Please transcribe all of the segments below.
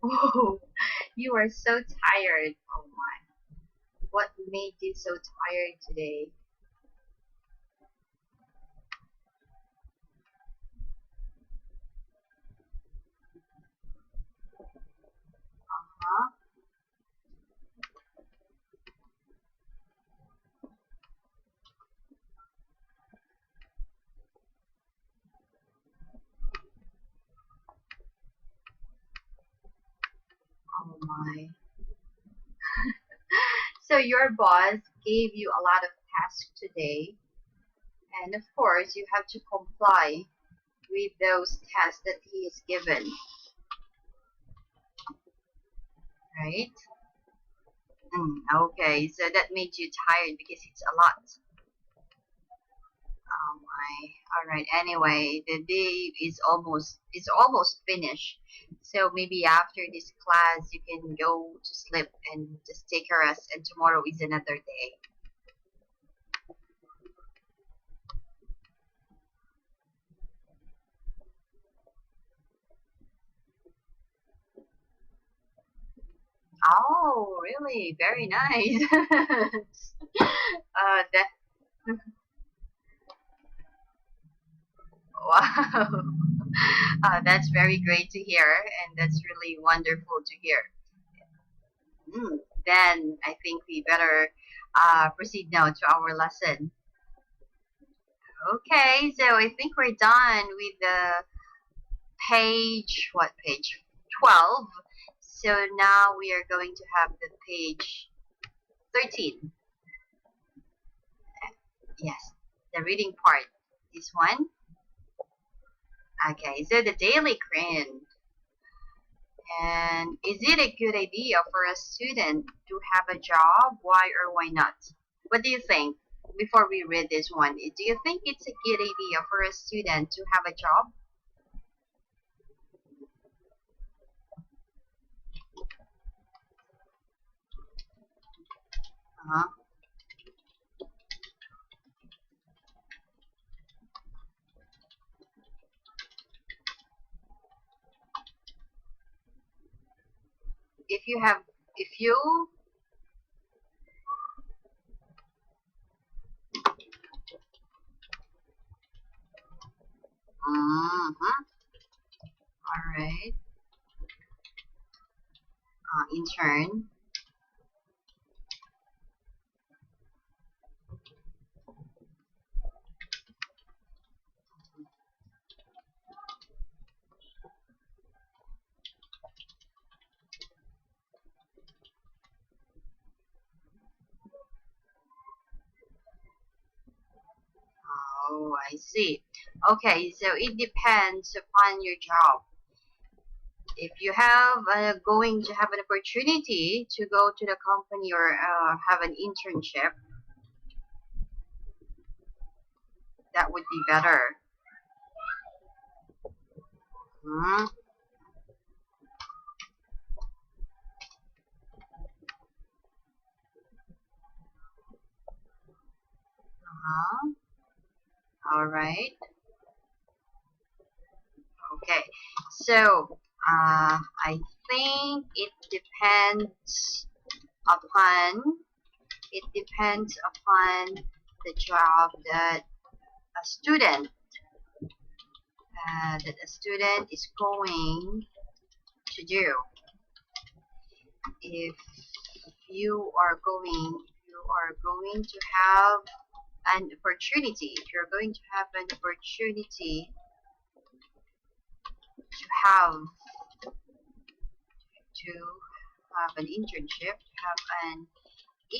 Oh, you are so tired. Oh my. What made you so tired today? Huh? Oh my. So your boss gave you a lot of tasks today, and of course you have to comply with those tasks that he is given, right? Okay, so that made you tired because it's a lot. Oh my. All right. Anyway, the day is almost finished. So maybe after this class, you can go to sleep and just take a rest. And tomorrow is another day. Oh, really? Very nice. That wow. That's very great to hear, and that's really wonderful to hear. Then I think we better proceed now to our lesson. Okay, so I think we're done with the page, what page? 12. So now we are going to have the page 13. Yes, the reading part. This one. Okay, so the daily grind. And is it a good idea for a student to have a job? Why or why not? What do you think? Before we read this one, do you think it's a good idea for a student to have a job? Uh-huh. If you have, if you, mm-hmm. All right, intern. Oh, I see. Okay, so it depends upon your job. If you have going to have an opportunity to go to the company or have an internship, that would be better. Hmm. Uh-huh. All right. Okay. So I think upon it depends upon the job that a student is going to do. If if you are going to have an opportunity, if you're going to have an opportunity to have an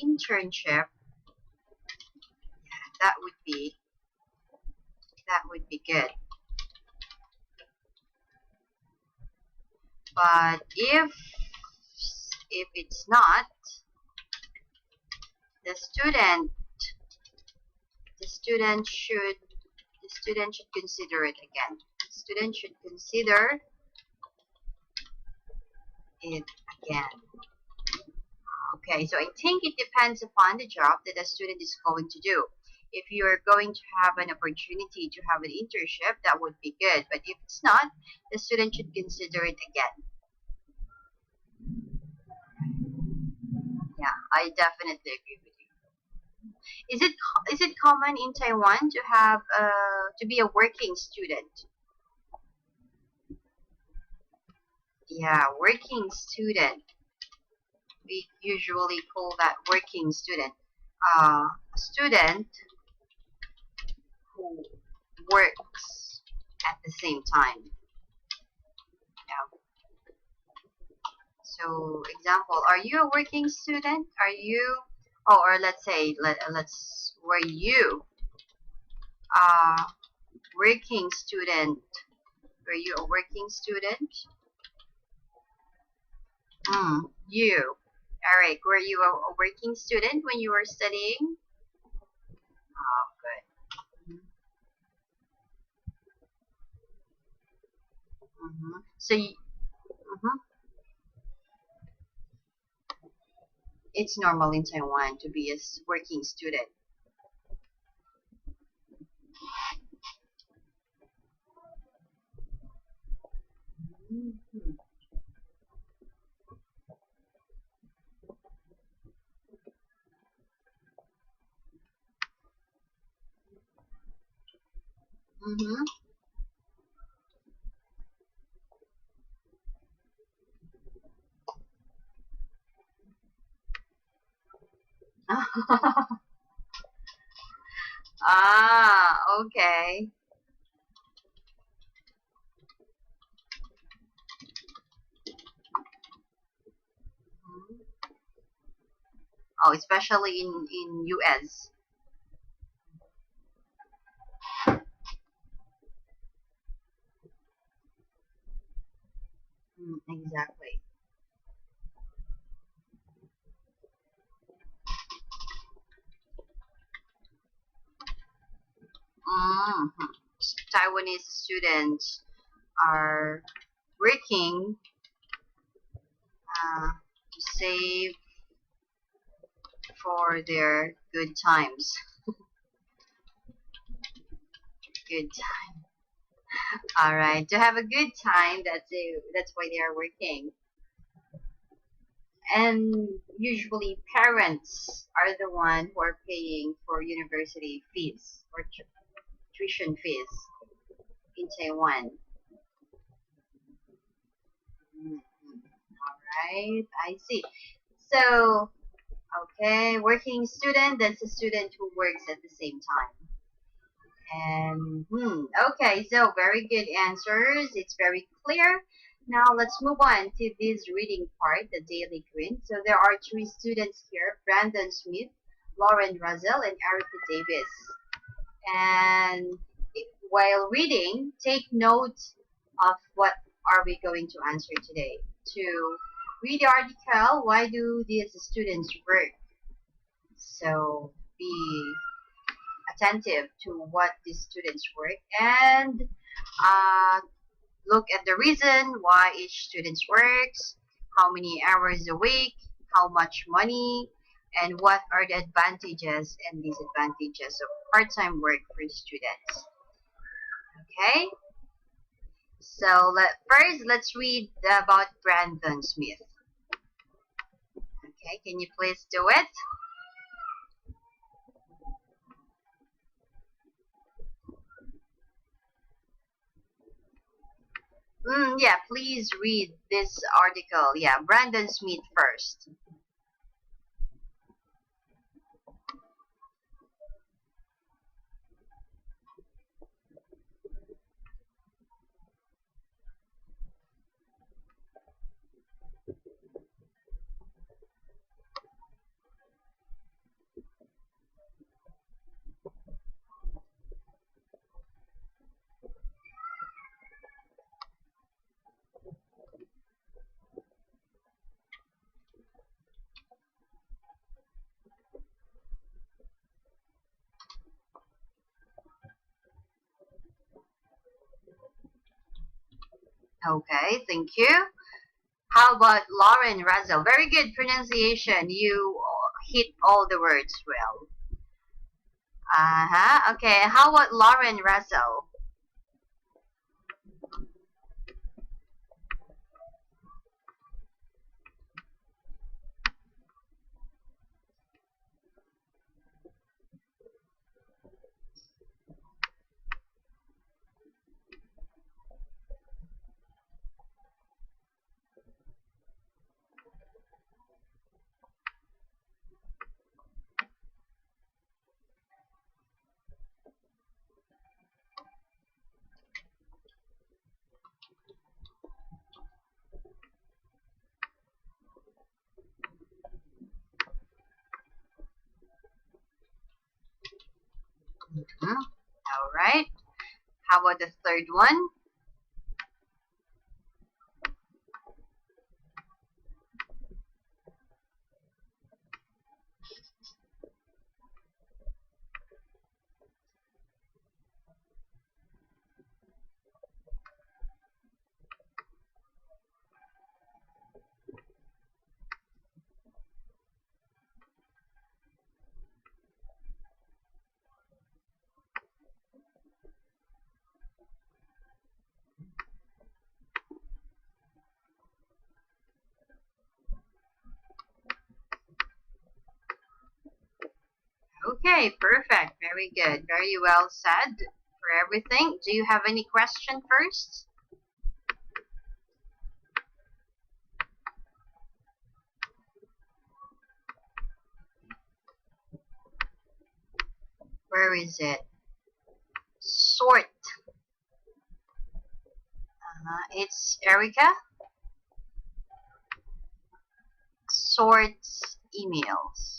internship, that would be good. But if it's not, the student the student should the student should consider it again. The student should consider it again. Okay, so I think it depends upon the job that the student is going to do. If you're going to have an opportunity to have an internship, that would be good. But if it's not, the student should consider it again. Yeah, I definitely agree with you. Is it common in Taiwan to have to be a working student? Yeah, working student. We usually call that working student. A student who works at the same time. Yeah. So, example, are you a working student? Are you, oh, or let's say, were you a working student? Were you a working student? You. All right. Were you a working student when you were studying? Oh, good. Mm-hmm. So, mhm. It's normal in Taiwan to be a working student. Mm-hmm. Mm-hmm. Ah, okay. Mhm. Oh, especially in US. Exactly. hmm Taiwanese students are working to save for their good times. Good time. All right. To have a good time, that's why they are working. And usually parents are the one who are paying for university fees or tuition fees in Taiwan. Mhm. All right, I see. So, okay, working student, that's a student who works at the same time. And okay, so very good answers. It's very clear. Now let's move on to this reading part, the daily grin. So there are three students here: Brandon Smith, Lauren Russell, and Erica Davis. And while reading, take note of what are we going to answer today. To read the article, why do these students work? So be attentive to what these students work and uh, look at the reason why each student works, how many hours a week, how much money, and what are the advantages and disadvantages of part-time work for students. Okay, so first let's read about Brandon Smith. Okay, can you please do it? Yeah, please read this article. Yeah, Brandon Smith first. Okay, thank you. How about Lauren Russell? Very good pronunciation. You hit all the words well. Uh-huh. Okay, how about Lauren Russell? about the third one? Okay, perfect. Very good. Very well said for everything. Do you have any question first? Where is it? Sort. It's Erica. Sorts emails.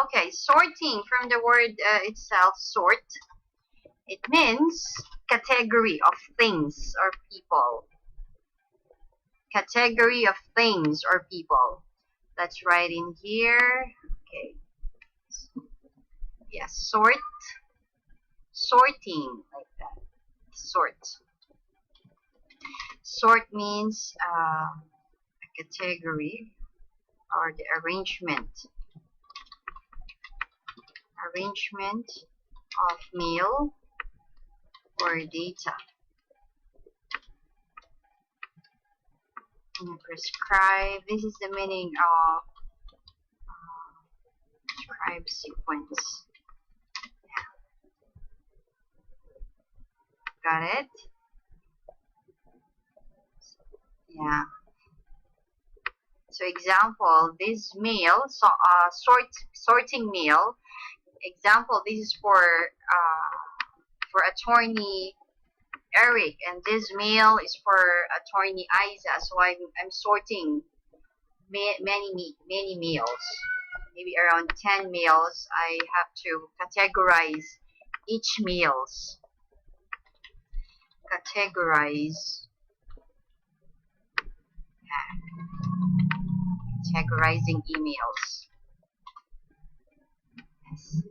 Okay. Sorting from the word itself, sort. It means category of things or people. Category of things or people. Let's write in here. Okay. Yes, sort. Sorting, like that. Sort. Sort means a category or the arrangement. Arrangement of mail or data. Prescribe. This is the meaning of prescribe sequence. Got it? Yeah. So example, this mail, so sorting mail. Example, this is for attorney Eric, and this mail is for attorney Aiza. So I'm sorting many mails, maybe around 10 mails. I have to categorize each mails. Categorize. Categorizing emails. Yes.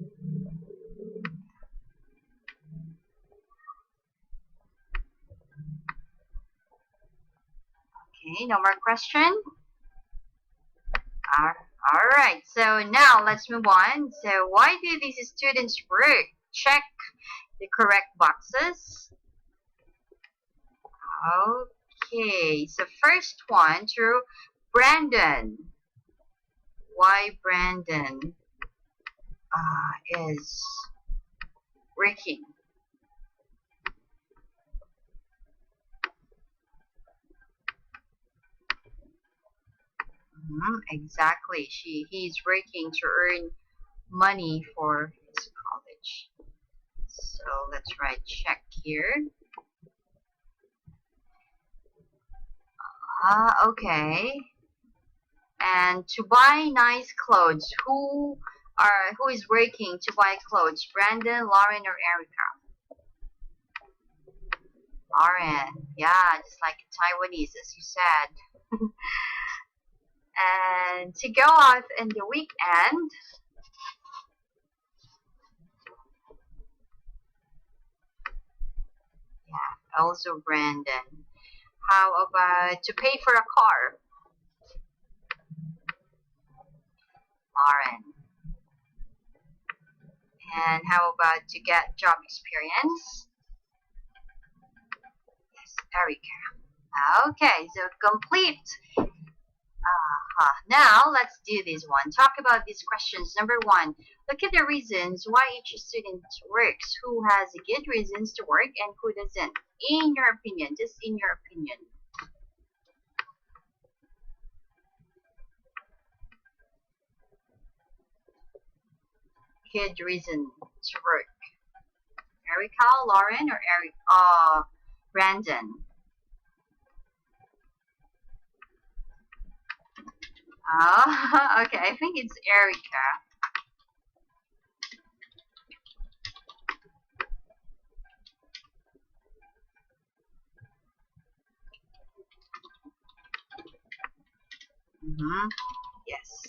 Okay, no more question? Alright, so now let's move on. So why do these students work? Check the correct boxes. Okay, so first one to Brandon. Why Brandon is working? Exactly. He's working to earn money for his college. So let's write check here. Okay. And to buy nice clothes, who is working to buy clothes? Brandon, Lauren, or Erica? Lauren. Yeah, just like Taiwanese, as you said. And to go out in the weekend, yeah, also Brandon. How about to pay for a car? Lauren. And how about to get job experience? Yes, Erica. Okay, so complete. Now let's do this one. Talk about these questions. Number one, look at the reasons why each student works. Who has good reasons to work and who doesn't? In your opinion, just in your opinion. Good reason to work. Erica, Lauren, or Brandon? Okay, I think it's Erica. Yes.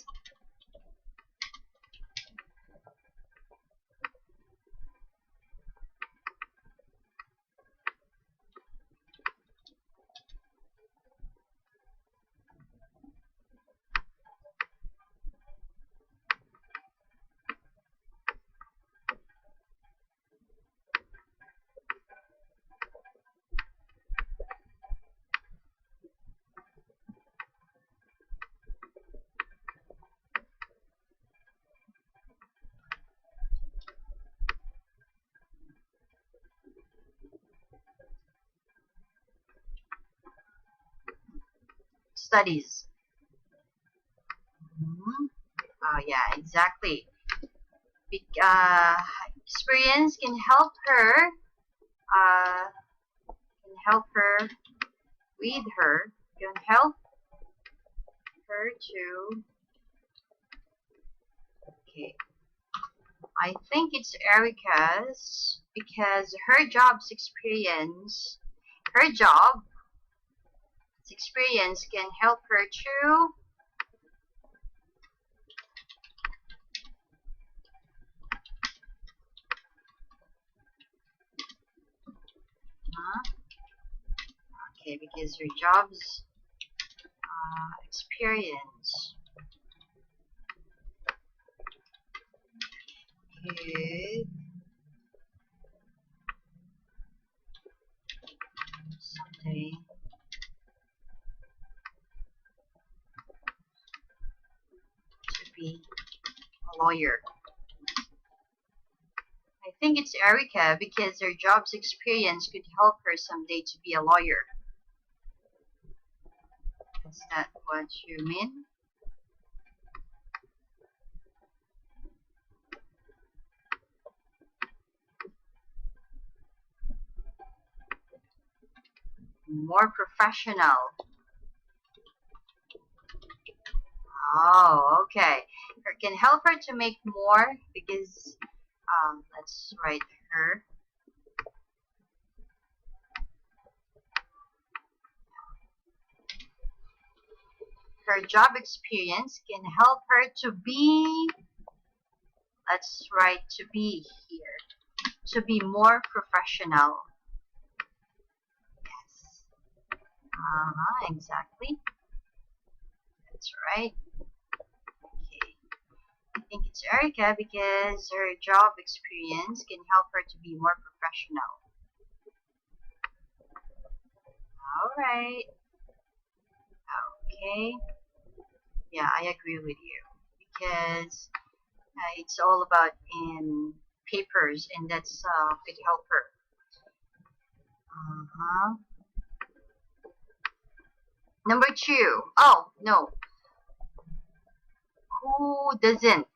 Studies. Yeah, exactly. Be Experience can help her. Uh, can help her with her. Can help her to. Okay, I think it's Erica's because her job's experience can help her to. Okay, because her job's experience could someday to be a lawyer. I think it's Erica because her job's experience could help her someday to be a lawyer. Is that what you mean? More professional. Oh, okay. Her can help her to make more because let's write her. Her job experience can help her to be. Let's write to be here. To be more professional. Yes. Exactly. That's right. Okay. I think it's Erica because her job experience can help her to be more professional. Alright. Okay. Yeah, I agree with you because it's all about in papers and that's could help her. Uh-huh. Number two. Oh, no. Who doesn't,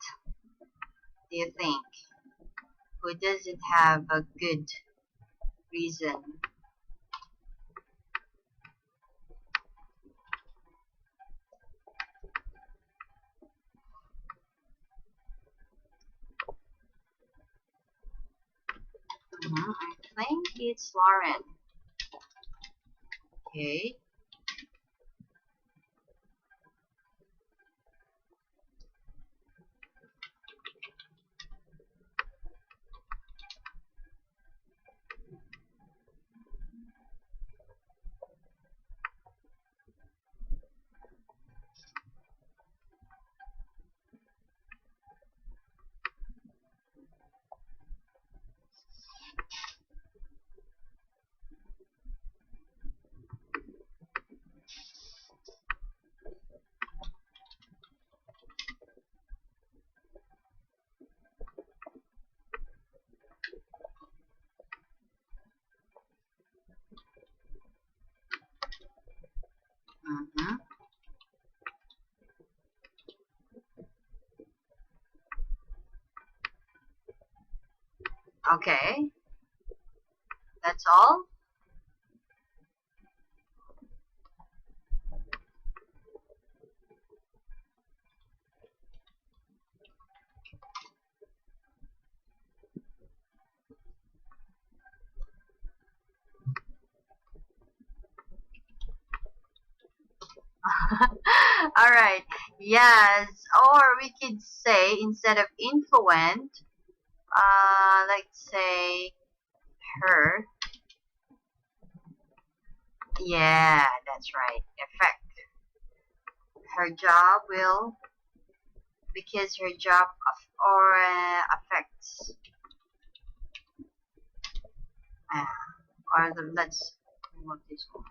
do you think? Who doesn't have a good reason? I think it's Lauren. Okay. Mm-hmm. Okay. That's all? All right. Yes. Or we could say instead of influent, let's say her. Yeah, that's right. Affect. Her job will, because her job or affects. Uh, or let's move this one.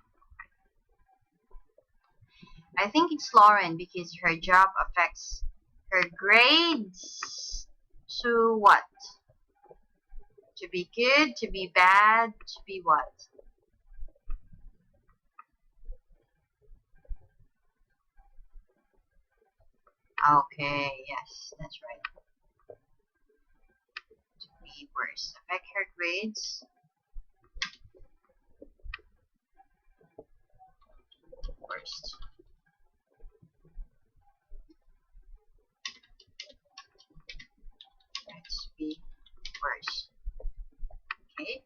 I think it's Lauren because her job affects her grades to what? To be good, to be bad, to be what? Okay, yes, that's right. To be worse. Affect her grades, worst. Let's be worse. Okay.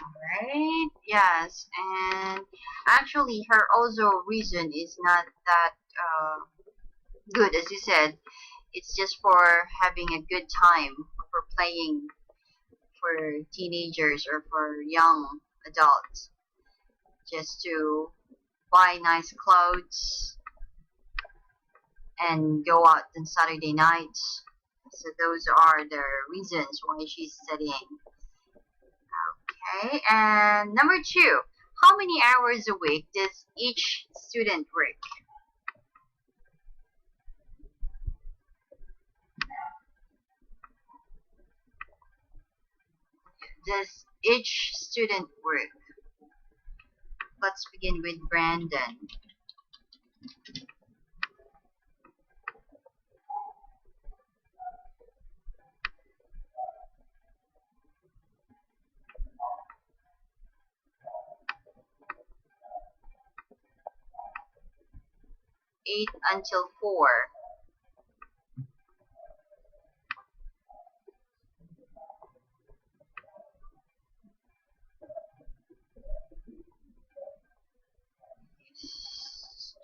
Alright, yes, and actually her also reason is not that good as you said. It's just for having a good time, for playing for teenagers or for young adults, just to buy nice clothes and go out on Saturday nights. So those are the reasons why she's studying. Okay, and number two, how many hours a week does each student work? Does each student work? Let's begin with Brandon. 8 until 4.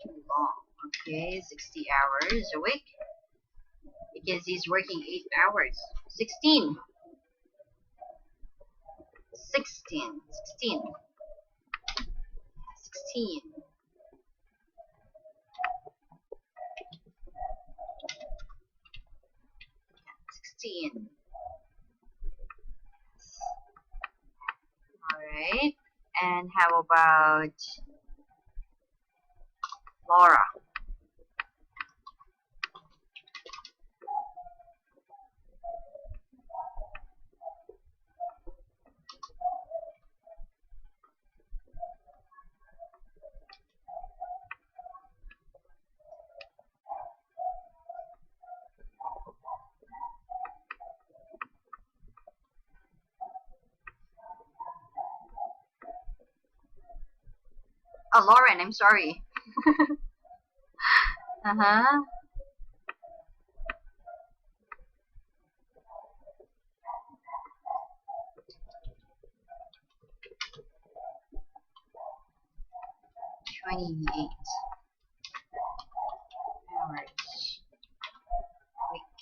'Too long. Okay, 60 hours a week because he's working 8 hours. 16. 16. 16. 16. 16. Alright. And how about Laura? Oh, Lauren, I'm sorry. Uh-huh. 28 hours a week.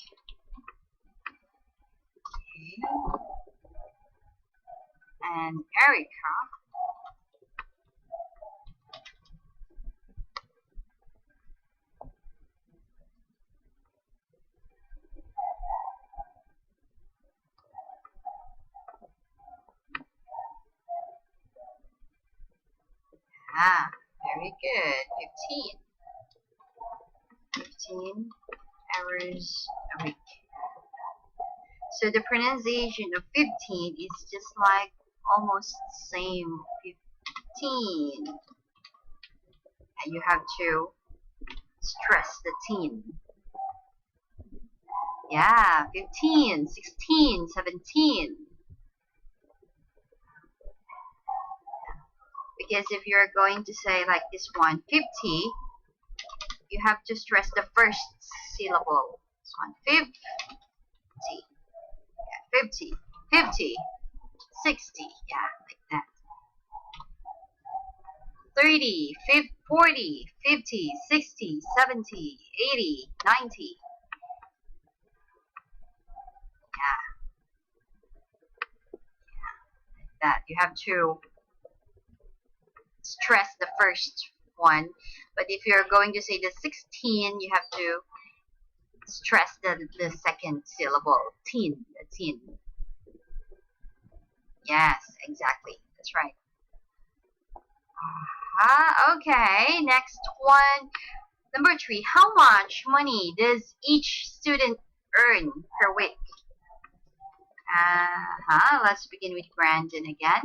Okay. And Erica. Ah, very good. 15. 15 hours a week. So the pronunciation of 15 is just like almost same 15. And you have to stress the teen. Yeah, 15, 16, 17. Because if you're going to say like this one, 50, you have to stress the first syllable. This one, 50. Yeah, 50, 50, 60. Yeah, like that. 30, 50, 40, 50, 60, 70, 80, 90. That you have to stress the first one, but if you're going to say the 16, you have to stress the second syllable, teen, the teen. Yes, exactly, that's right. Okay, next one. Number 3, how much money does each student earn per week? Let's begin with Brandon again.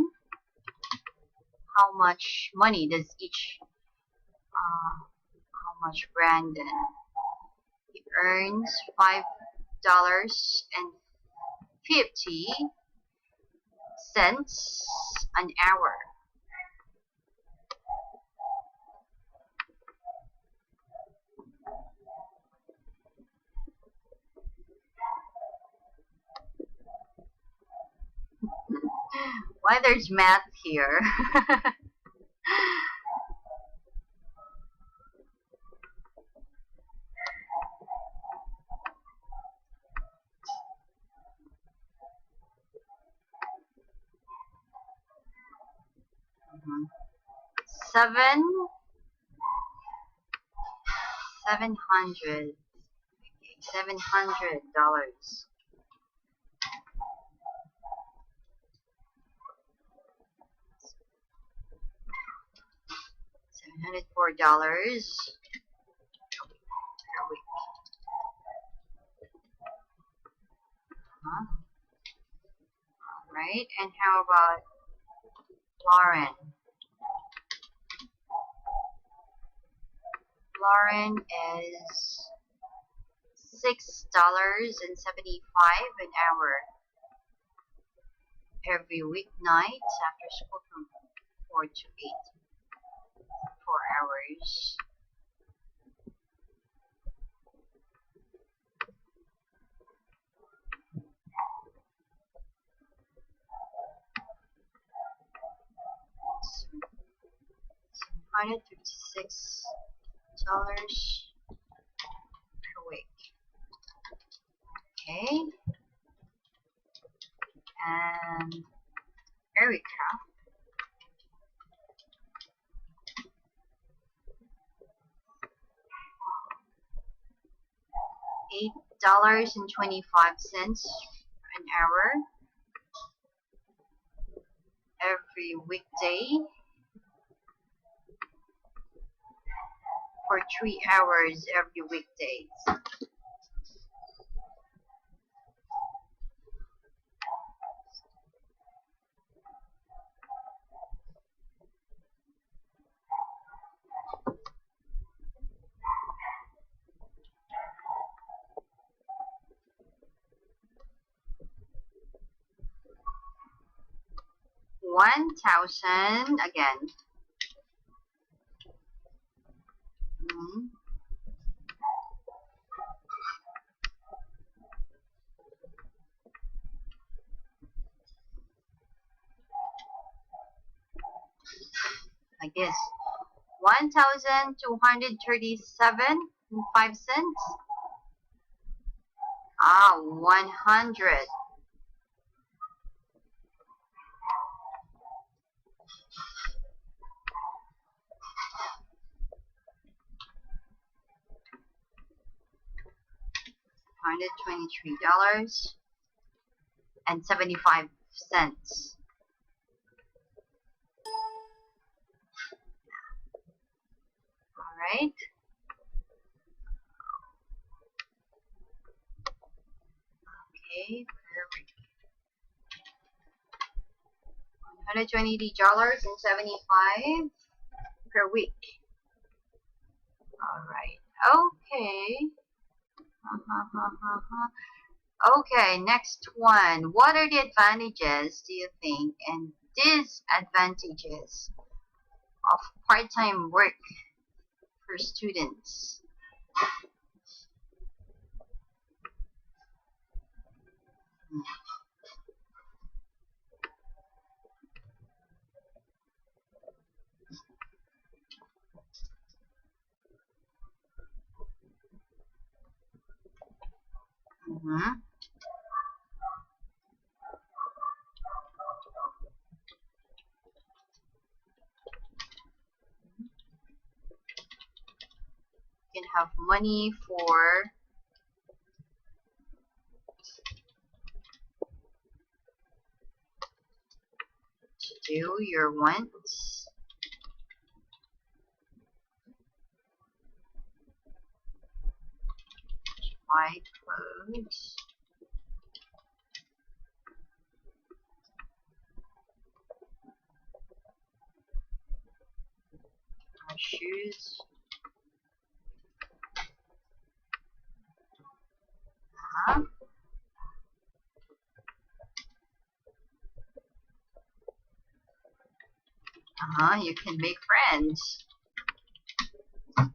How much money does each, how much Brandon? He earns $5.50 an hour. Why there's math here? Seven, 700, $700. $704 per week. Right, and how about Lauren? Lauren is $6.75 an hour every weeknight after school from 4 to 8, 4 hours. $156 per week. Okay, and Erica. $8.25 an hour every weekday for 3 hours every weekdays. $1,000 again. Like this. 1,237.05. 100. $123.75. All right. Okay. $120.75 per week. All right. Okay. Okay, next one. What are the advantages, do you think, and disadvantages of part-time work for students? Mhm. You can have money for to do your wants. Buy clothes. Or shoes. Uh-huh. You can make friends. Alright.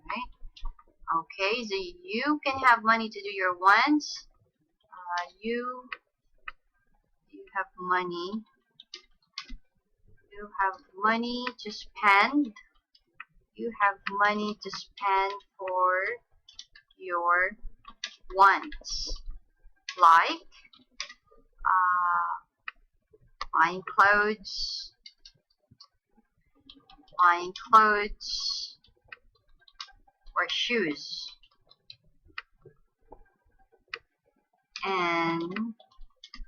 Right. Okay, so you can have money to do your wants. You have money. You have money to spend. You have money to spend for your wants, like buying clothes or shoes, and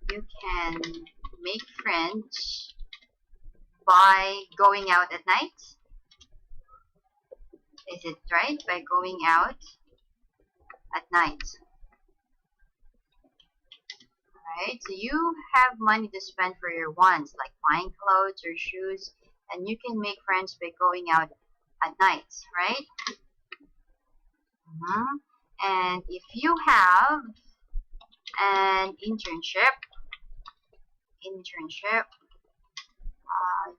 you can make friends by going out at night. Is it right? By going out at night. Right? So you have money to spend for your wants, like buying clothes or shoes, and you can make friends by going out at night, right? And if you have an internship,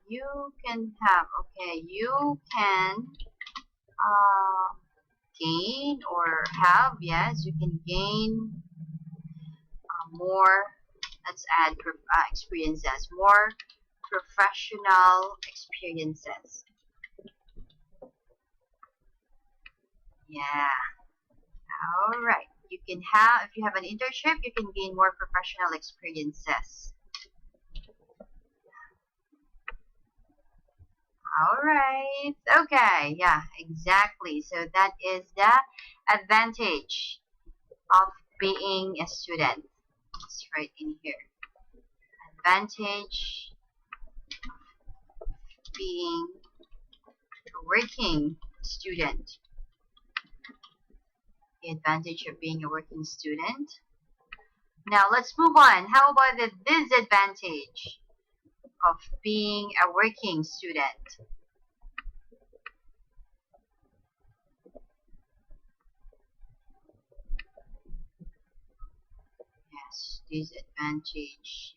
you can have, okay, you can gain or have, yes, you can gain more, let's add experiences, more professional experiences. Yeah. All right. You can have, if you have an internship, you can gain more professional experiences. All right. Okay. Yeah, exactly. So that is the advantage of being a student. It's right in here. Advantage being a working student. The advantage of being a working student. Now let's move on. How about the disadvantage of being a working student? Yes, disadvantage.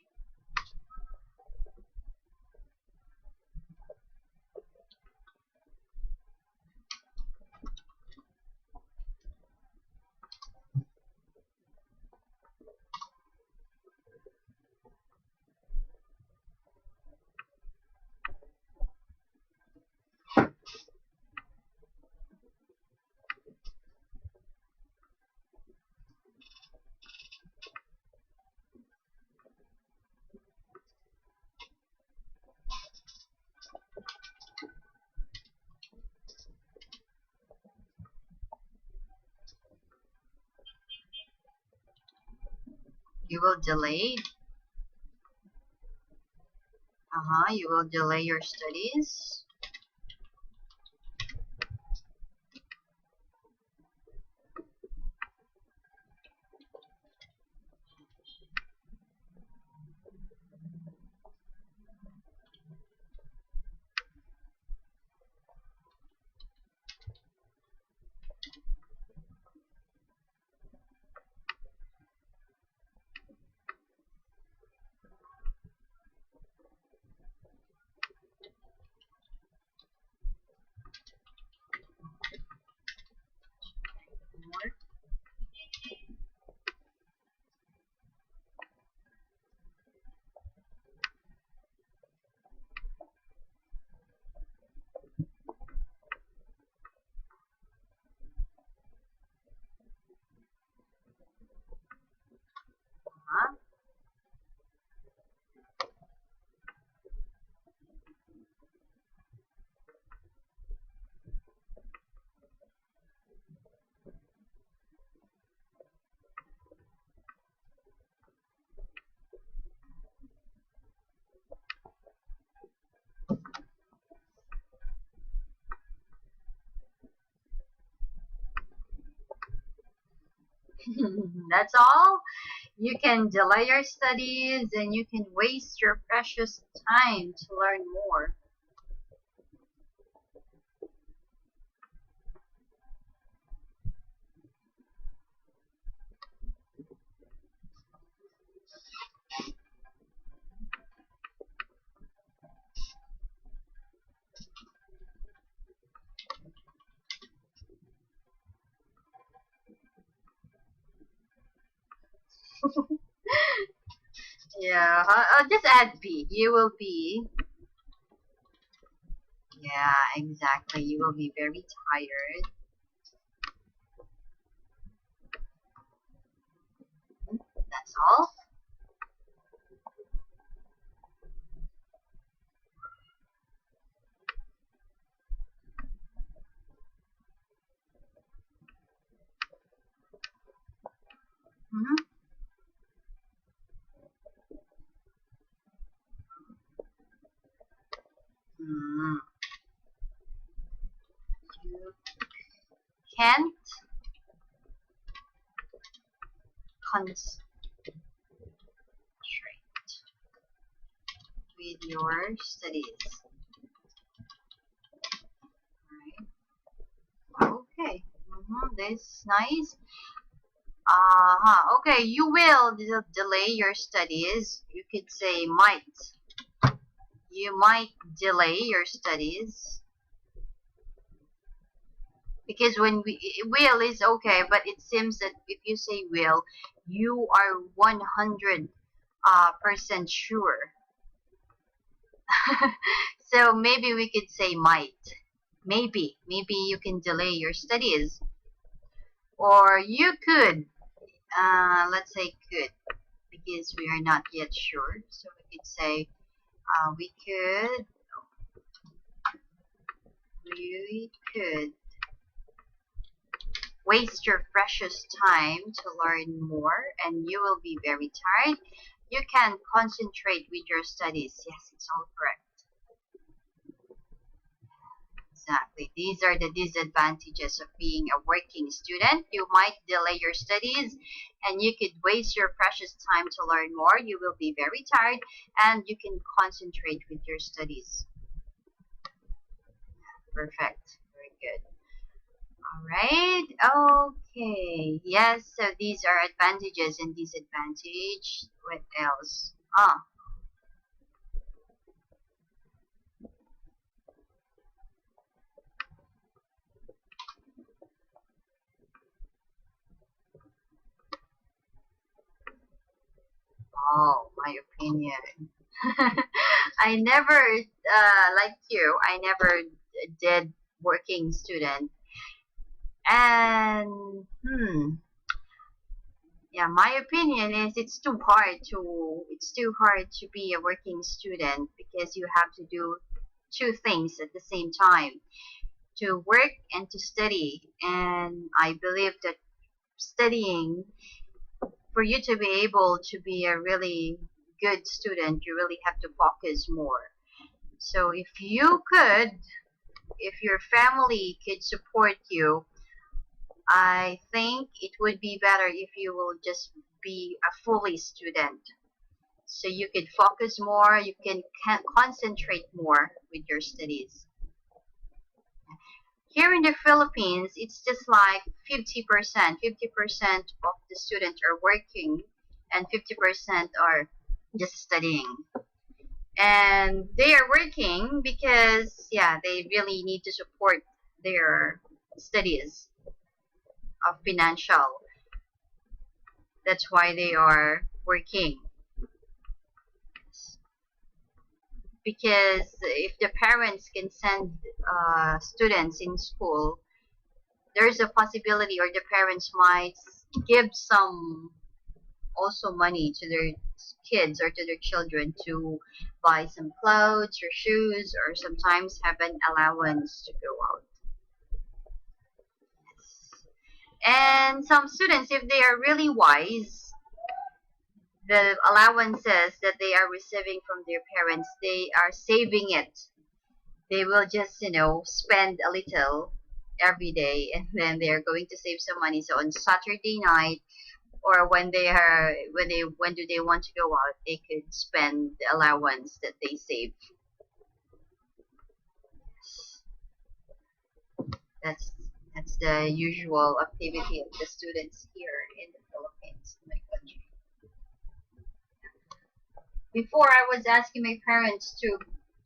You will delay. You will delay your studies. More. Uh-huh. That's all. You can delay your studies and you can waste your precious time to learn more. Yeah, I'll just add B. You will be, yeah, exactly. You will be very tired. That's all. Mm-hmm. Mm, you can't concentrate with your studies. Right. Okay. This nice. Okay, you will delay your studies. You could say might. You might delay your studies because when we will is okay, but it seems that if you say will, you are 100 percent sure. So maybe we could say might. Maybe you can delay your studies, or you could. Let's say could because we are not yet sure. So we could say we could waste your precious time to learn more and you will be very tired. You can concentrate with your studies. Yes, it's all correct. Exactly. These are the disadvantages of being a working student. You might delay your studies and you could waste your precious time to learn more. You will be very tired and you can concentrate with your studies. Perfect. Very good. All right. Okay. Yes. So these are advantages and disadvantage. What else? Oh, my opinion. I never, like you, I never did working student. And, yeah, my opinion is it's too hard to be a working student because you have to do two things at the same time, to work and to study. And I believe that studying for you to be able to be a really good student, you really have to focus more. So if your family could support you, I think it would be better if you will just be a fully student. So you could focus more, you can concentrate more with your studies. Here in the Philippines, it's just like 50%. 50% of the students are working and 50% are just studying. And they are working because, yeah, they really need to support their studies of financial. That's why they are working. Because if the parents can send students in school, there's a possibility, or the parents might give some also money to their kids or to their children to buy some clothes or shoes, or sometimes have an allowance to go out. And some students, if they are really wise, the allowances that they are receiving from their parents, they are saving it. They will just, spend a little every day, and then they're going to save some money. So on Saturday night, or when do they want to go out, they could spend the allowance that they save. That's that's the usual activity of the students here in the Philippines, in my country. Before, I was asking my parents to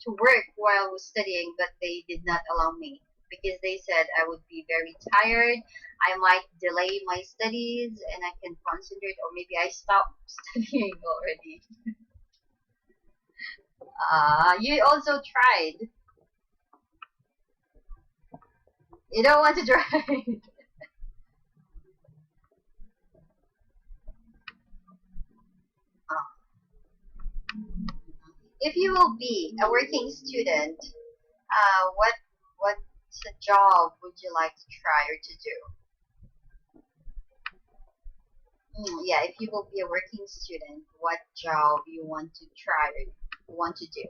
work while I was studying, but they did not allow me because they said I would be very tired. I might delay my studies and I can concentrate, or maybe I stop studying already. You also tried. You don't want to try. If you will be a working student, what's a job would you like to try or to do? Yeah, if you will be a working student, what job you want to try or want to do?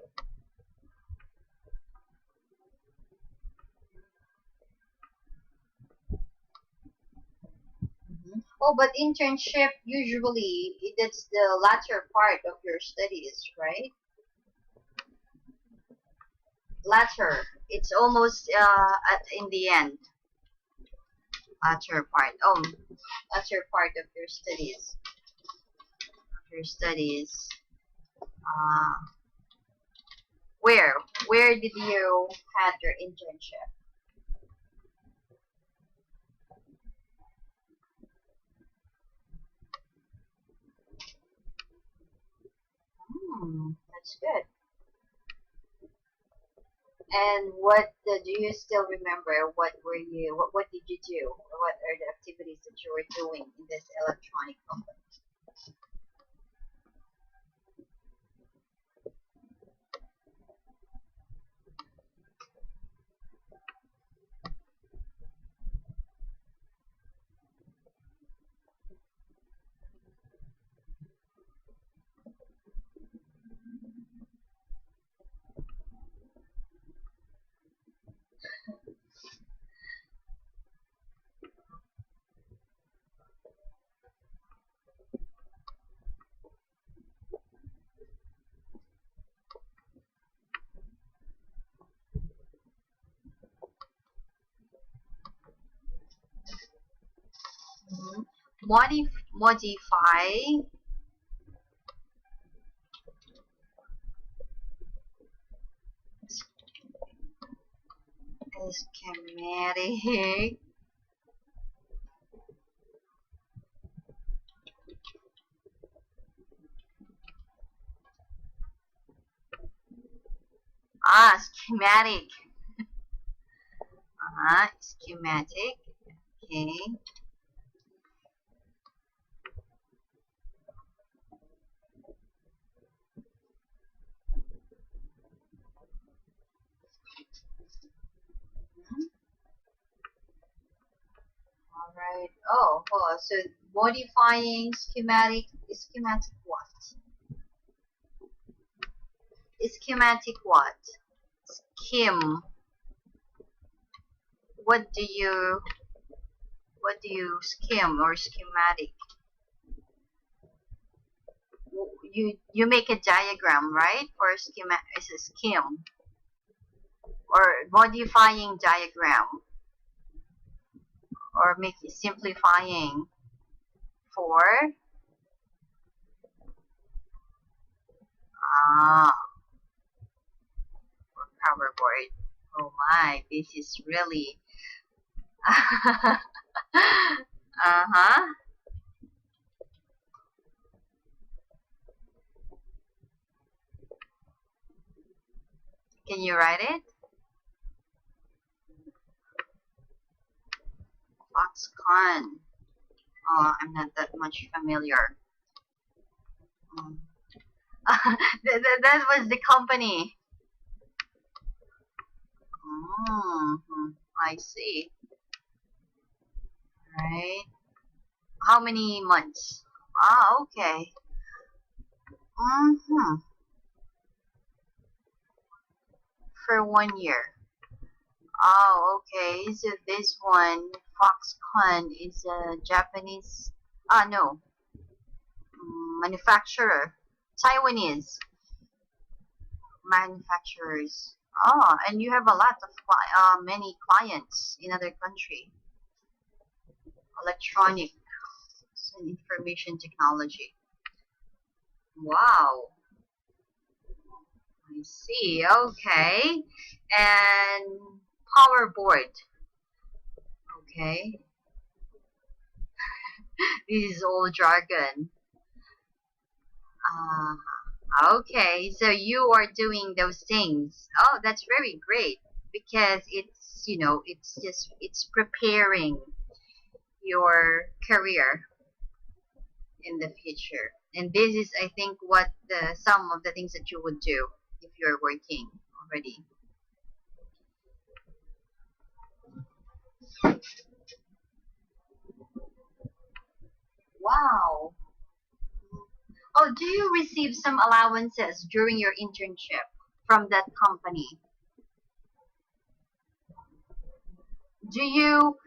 Oh, but internship usually that's the latter part of your studies, right? Latter. It's almost in the end. Latter part. Oh, latter part of your studies. Your studies. Uh, where? Where did you have your internship? That's good. And do you still remember? What did you do? What are the activities that you were doing in this electronic company? Mm-hmm. Modify schematic. Schematic. Schematic. Okay. All So modifying schematic what? Schematic what? Scheme. What do you scheme or schematic? You make a diagram, right? For schema is a scheme or modifying diagram or make simplifying for ah PowerBoard. Oh my, this is really uh-huh. Can you write it? Foxconn. Oh, I'm not that much familiar. Mm. That was the company. I see. Right. How many months? Ah, okay. Mm-hmm. For 1 year. Oh, okay. So this one, Foxconn, is a Japanese. Ah, no. Manufacturer. Taiwanese manufacturers. Oh, and you have a lot of many clients in other country. Electronics and information technology. Wow. I see. Okay. And power board. Okay. This is all jargon. Okay. So you are doing those things. Oh, that's very great because it's, it's preparing your career in the future. And this is, I think, what some of the things that you would do if you're working already. Wow. Oh, do you receive some allowances during your internship from that company? Do you,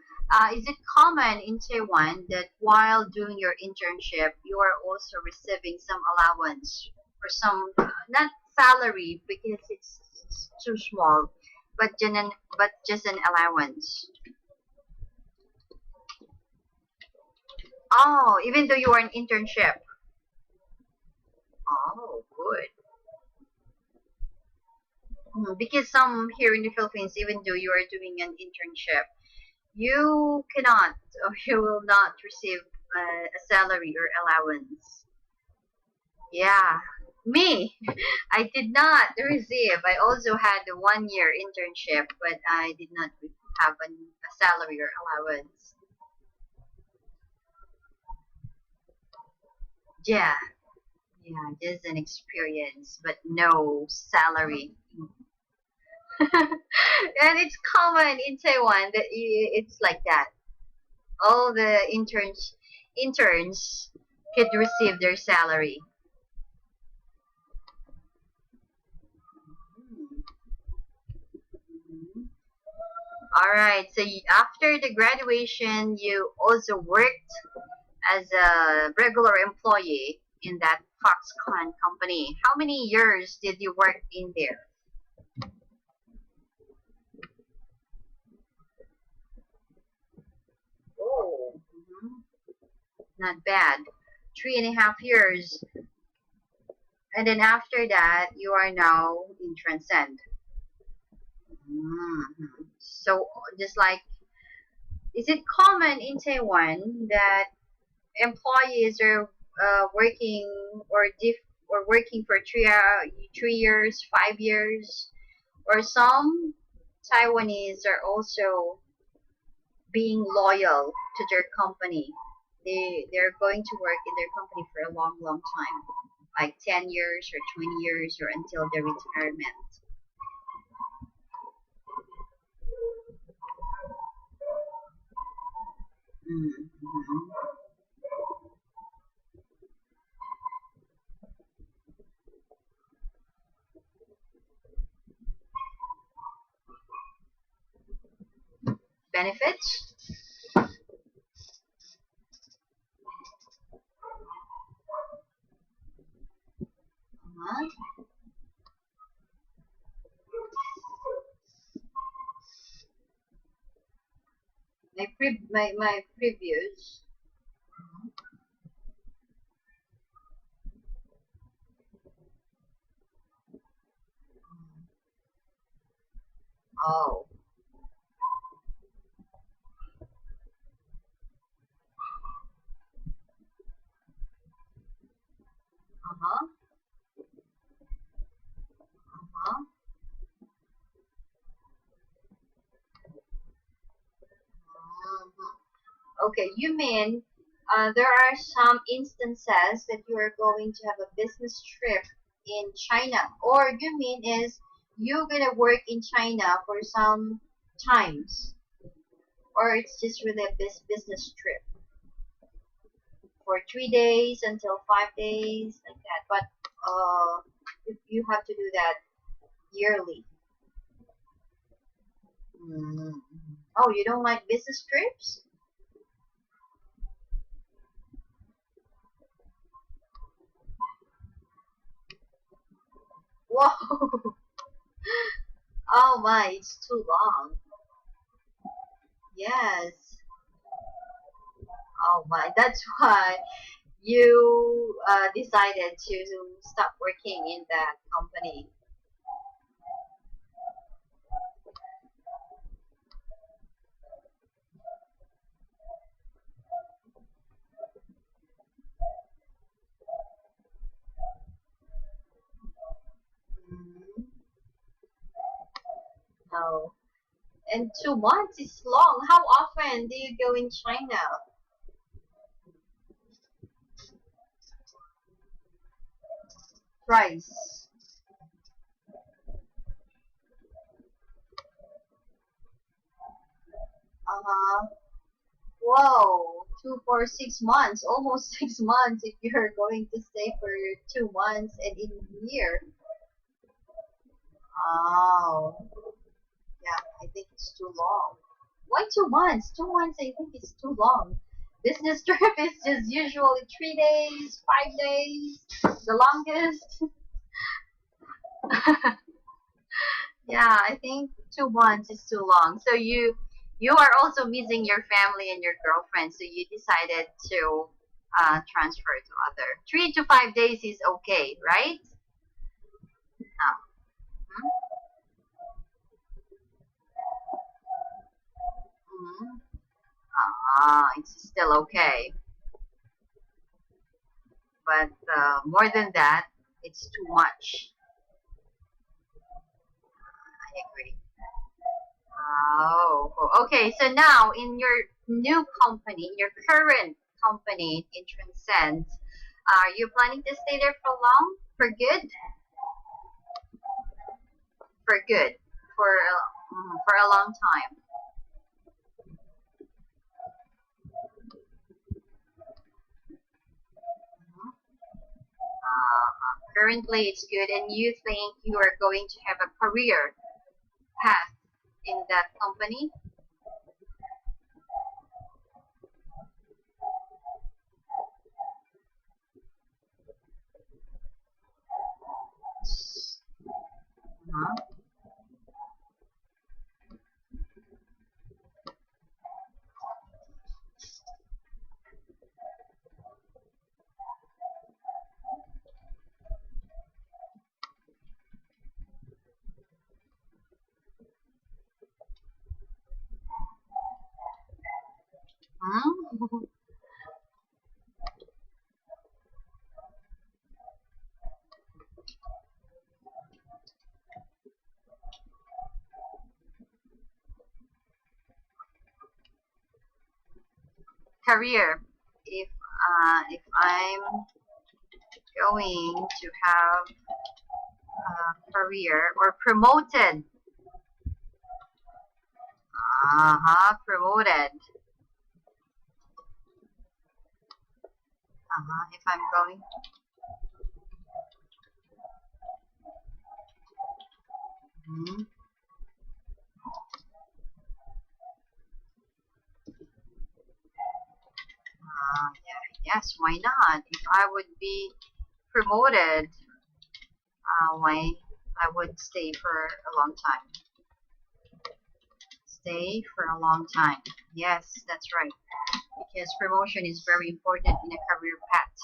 is it common in Taiwan that while doing your internship, you are also receiving some allowance or some, not salary because it's too small, but, just an allowance? Oh, even though you are an internship. Oh, good. Because some here in the Philippines, even though you are doing an internship, you cannot or you will not receive a salary or allowance. Yeah, me, I did not receive. I also had a 1 year internship, but I did not have a salary or allowance. Yeah, yeah, just an experience, but no salary. And it's common in Taiwan that it's like that. All the interns could receive their salary. All right. So after the graduation, you also worked as a regular employee in that Foxconn company. How many years did you work in there? Oh, not bad. 3.5 years. And then after that, you are now in Transcend. So just like, is it common in Taiwan that employees are working or working for 3 years, 5 years, or some Taiwanese are also being loyal to their company. They're going to work in their company for a long, long time, like 10 years or 20 years or until their retirement. Mm-hmm. Benefits? Uh-huh. My previous. Oh. Uh-huh. Uh-huh. Mhm. Okay, you mean there are some instances that you are going to have a business trip in China, or you mean is you're gonna work in China for some times, or it's just really a business trip for 3 days until 5 days like that. But you have to do that yearly. Mm. Oh, you don't like business trips? Whoa! Oh my, it's too long. Yes. Oh my, that's why you decided to stop working in that company. Mm. Oh, and 2 months is long. How often do you go in China? Thrice. Uh-huh. Whoa, 2 for 6 months, almost 6 months if you're going to stay for 2 months and in a year. Oh, yeah, I think it's too long. Why 2 months? 2 months, I think it's too long. Business trip is just usually 3 days, 5 days, the longest. Yeah, I think 2 months is too long. So you are also missing your family and your girlfriend, so you decided to transfer to other. 3 to 5 days is okay, right? Uh, mm-hmm. It's still okay, but more than that, it's too much. I agree. Okay. So now in your new company, your current company in Transcend, are you planning to stay there for long? For good? For good? For a long time? Mhm. Currently, it's good, and you think you are going to have a career path in that company? Uh-huh. Hmm? Career. If I'm going to have a career or promoted, promoted. If I'm going. Mhm. Yeah, yes, why not? If I would be promoted, why I would stay for a long time. Stay for a long time. Yes, that's right. Because promotion is very important in a career path.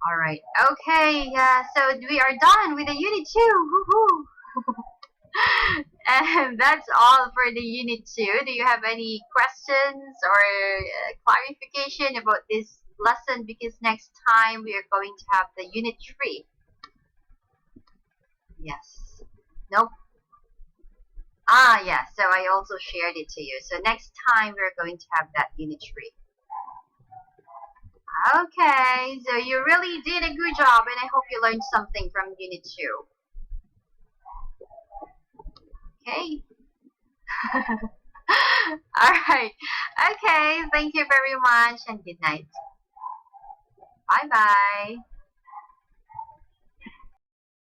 All right. Okay. Yeah. So we are done with the unit 2. Woohoo! And that's all for the unit 2. Do you have any questions or clarification about this lesson? Because next time we are going to have the unit 3. Yes. Nope. Yeah. So I also shared it to you. So next time we're going to have that unit 3. Okay. So you really did a good job, and I hope you learned something from unit 2. Okay. All right. Okay. Thank you very much, and good night. Bye bye.